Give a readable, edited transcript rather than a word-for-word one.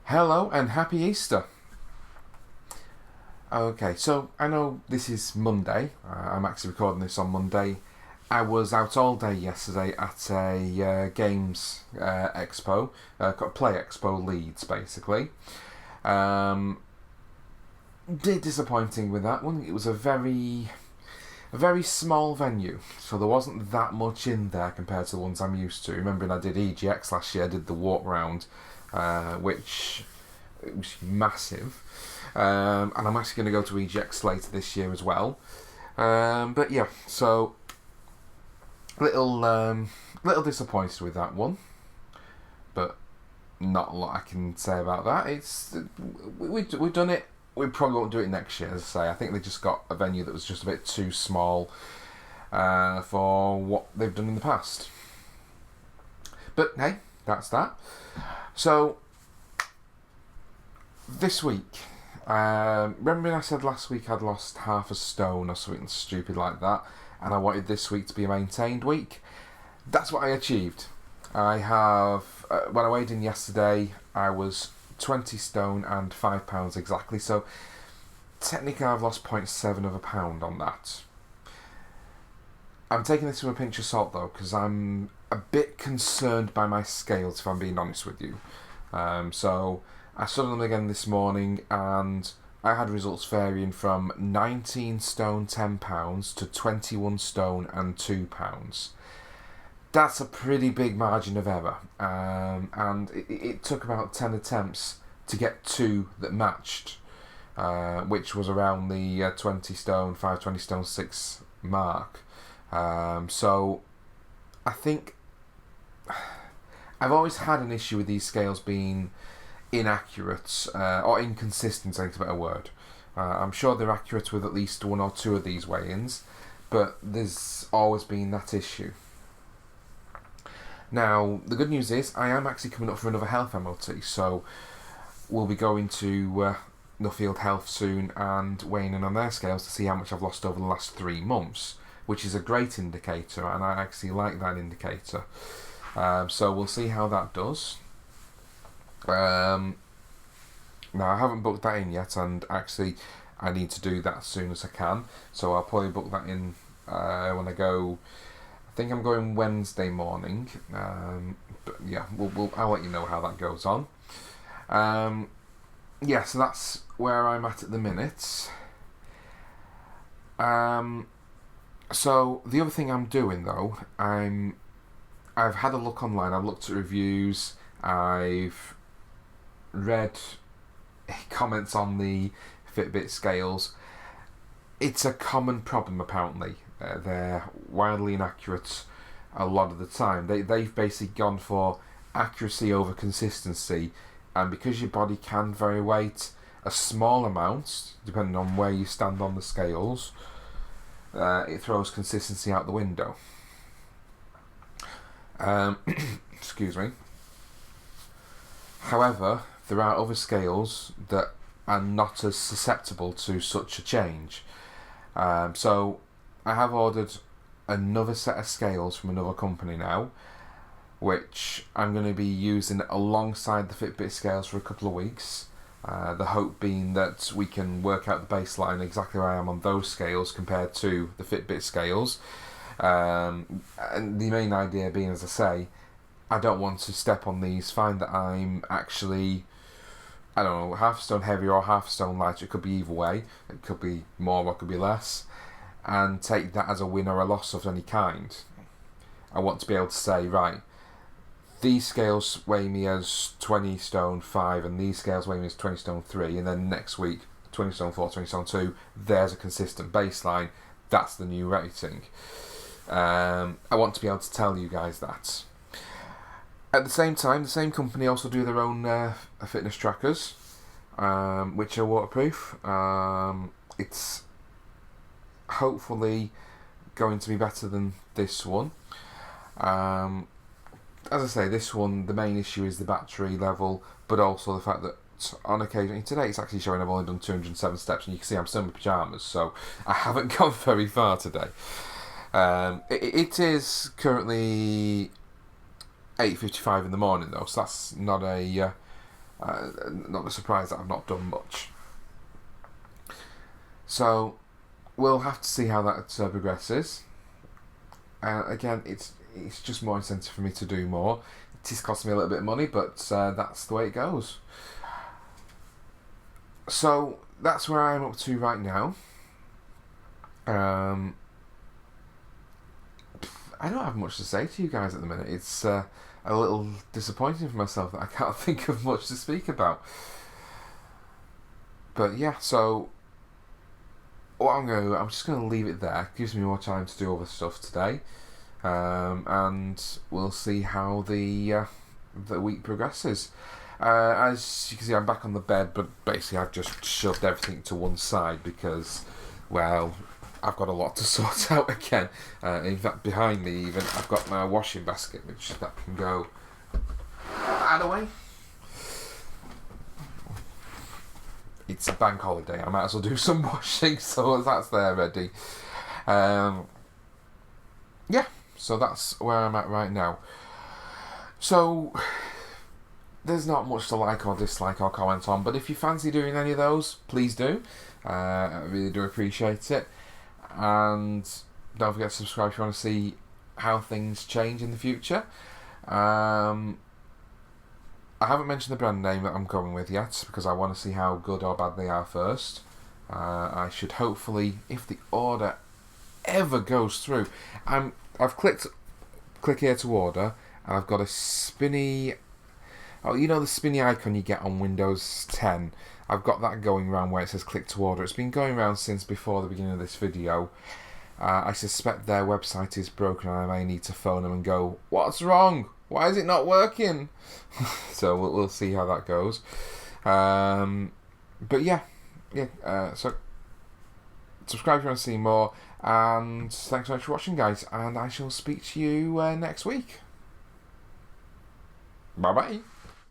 Hello and happy Easter. Okay, so I know this is Monday. I'm actually recording this on Monday. I was out all day yesterday at a games expo, Play Expo Leeds, basically. Disappointing with that one. It was a very small venue, so there wasn't that much in there compared to the ones I'm used to. Remembering I did EGX last year, I did the walk round, which it was massive. And I'm actually going to go to EGX later this year as well. But yeah, so little disappointed with that one, but not a lot I can say about that. We've done it. We probably won't do it next year, as I say. I think they just got a venue that was just a bit too small for what they've done in the past. But hey, that's that. So this week, remember I said last week I'd lost half a stone or something stupid like that, and I wanted this week to be a maintained week? That's what I achieved. I have, when I weighed in yesterday, I was 20 stone and 5 pounds exactly, so technically I've lost 0.7 of a pound on that. I'm taking this with a pinch of salt though, because I'm a bit concerned by my scales, if I'm being honest with you. So I stood on them again this morning and I had results varying from 19 stone 10 pounds to 21 stone and 2 pounds. That's a pretty big margin of error, and it took about 10 attempts to get two that matched, which was around the 20 stone 5, 20 stone 6 mark. So I think I've always had an issue with these scales being inaccurate or inconsistent, I think is a better word. I'm sure they're accurate with at least one or two of these weigh-ins, but there's always been that issue. Now, the good news is I am actually coming up for another health MOT, so we'll be going to Nuffield Health soon and weighing in on their scales to see how much I've lost over the last 3 months, which is a great indicator, and I actually like that indicator. So we'll see how that does. Now, I haven't booked that in yet, and actually I need to do that as soon as I can, so I'll probably book that in when I go. I think I'm going Wednesday morning, but yeah, I'll let you know how that goes on. Yeah, so that's where I'm at the minute. So the other thing I'm doing though, I've had a look online. I've looked at reviews. I've read comments on the FitBit scales. It's a common problem apparently. They're wildly inaccurate a lot of the time. They've basically gone for accuracy over consistency, and because your body can vary weight a small amount depending on where you stand on the scales, it throws consistency out the window. Excuse me. However, there are other scales that are not as susceptible to such a change. So I have ordered another set of scales from another company now, which I'm going to be using alongside the FitBit scales for a couple of weeks. The hope being that we can work out the baseline exactly where I am on those scales compared to the FitBit scales. And the main idea being, as I say, I don't want to step on these, find that I'm actually, I don't know, half a stone heavier or half a stone lighter. It could be either way. It could be more or it could be less. And take that as a win or a loss of any kind. I want to be able to say, right, these scales weigh me as 20 stone 5 and these scales weigh me as 20 stone 3, and then next week 20 stone 4, 20 stone 2, there's a consistent baseline. That's the new rating. I want to be able to tell you guys that. At the same time, the same company also do their own fitness trackers, which are waterproof. It's hopefully going to be better than this one. As I say, this one, the main issue is the battery level, but also the fact that on occasion, today it's actually showing I've only done 207 steps, and you can see I'm still in my pyjamas, so I haven't gone very far today. It is currently 8:55 in the morning though, so that's not a Not surprised that I've not done much. So we'll have to see how that progresses. Again, it's just more incentive for me to do more. It is costing me a little bit of money, but that's the way it goes. So that's where I'm up to right now. I don't have much to say to you guys at the minute. It's a little disappointing for myself that I can't think of much to speak about. But yeah, so what I'm just going to leave it there. It gives me more time to do other stuff today. And we'll see how the week progresses. As you can see, I'm back on the bed, but basically I've just shoved everything to one side because, well, I've got a lot to sort out again. In fact, behind me even, I've got my washing basket, which that can go out of the way. It's a bank holiday, I might as well do some washing, so that's there ready. Yeah, so that's where I'm at right now. So there's not much to like or dislike or comment on, but if you fancy doing any of those, please do. I really do appreciate it. And don't forget to subscribe if you want to see how things change in the future. I haven't mentioned the brand name that I'm going with yet because I want to see how good or bad they are first. I should hopefully, if the order ever goes through, I've click here to order, and I've got a spinny. Oh, you know the spinny icon you get on Windows 10? I've got that going around where it says click to order. It's been going around since before the beginning of this video. I suspect their website is broken and I may need to phone them and go, what's wrong? Why is it not working? So we'll see how that goes. But yeah. So subscribe if you want to see more. And thanks so much for watching, guys. And I shall speak to you next week. Bye-bye.